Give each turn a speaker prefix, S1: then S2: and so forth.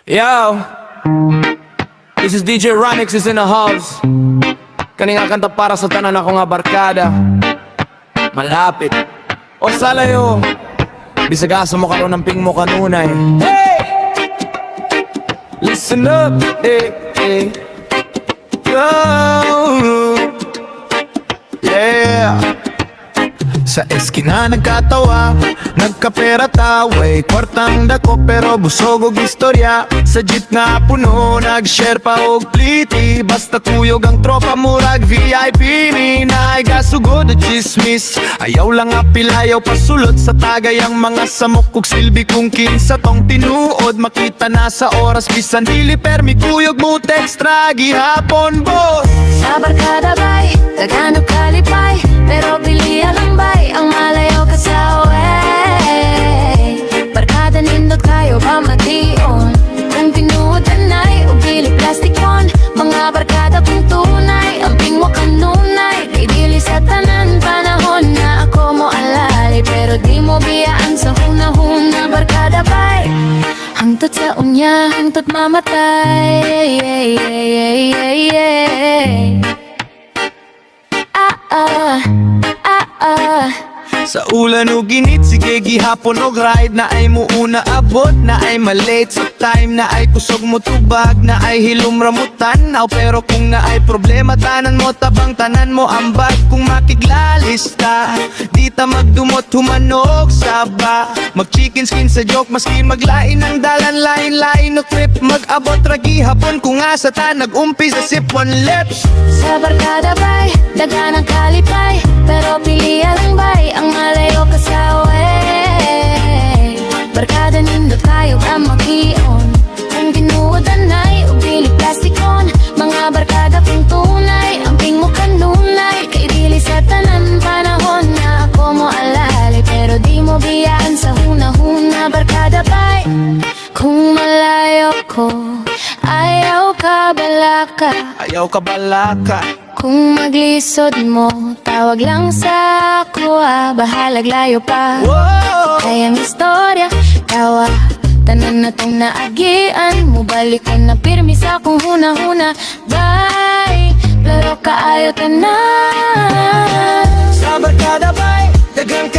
S1: Yo, this is DJ Ronix is in the house. Kani nga kanta para sa tanan ako nga barkada. Malapit o salayo, bisag asa mo karon ng ping mo kanunay. Hey! Listen up, Yo! Yeah! Sa eskina nagkatawa, nagkapera taway, kwartang dako pero busog og istorya. Sa jeep nga puno, nag-share pa og pliti. Basta kuyog ang tropa murag VIP ni naay gasugod at chismis. Ayaw lang apilayaw pasulot sa tagay ang mga samok kog silbi kung kinsa tong tinuod. Makita na sa oras bisan dili permi kuyog mo textra gihapon boss.
S2: Sa barkada bay, daghan og kalipay, pero piliya lang bay ang malayo ka sa way. Barkada nindot kayo ba mation? Kung tinuod anay o pili plastikon, mga barkada kung tunay, amping mo kanunay. Kay dili sa tanan panahon na ako mo alali, pero di mo biyaan sa hunahuna. Barkada bay, hangtod sa unya, hangtod mamatay.
S1: Sa ulan o ginit, sige gihapon og ride. Na ay muuna abot, na ay malate sa time. Na ay kusog mo tubag, na ay hilom ramutan. Pero kung na ay problema, tanan mo tabang tanan mo ambag. Kung makiglalista, di ta magdumot humanog saba. Mag chicken skin sa joke, maski maglain ang dalan. Lain-lain no trip, mag-abot ra gihapon. Kung asa ta nag-umpi sa sip one lips.
S2: Sa barkada bay, daghan ang kalipay, pero piliya lang bay ang malayo ka sa way. Barkada nindot kayo ka mag-ion, kung tinuod anay o pili plastikon. Mga barkada kung tunay, amping mo kanunay. Kay dili sa tanan panahon na ako mo alali, pero di mo biyaan sa hunahuna. Barkada bay, kung malayo ko, ayaw ka balaka.
S1: Ayaw ka balaka.
S2: Kung maglisod mo, tawag lang sa ako, bahalag layo pa.
S1: Whoa!
S2: Kayang istorya, tawa, tanan na tong naagian. Mubalik ko na pirmi sa kong huna-huna. Bye, laro ka ayaw tanan.
S1: Sa barkada bay, dagang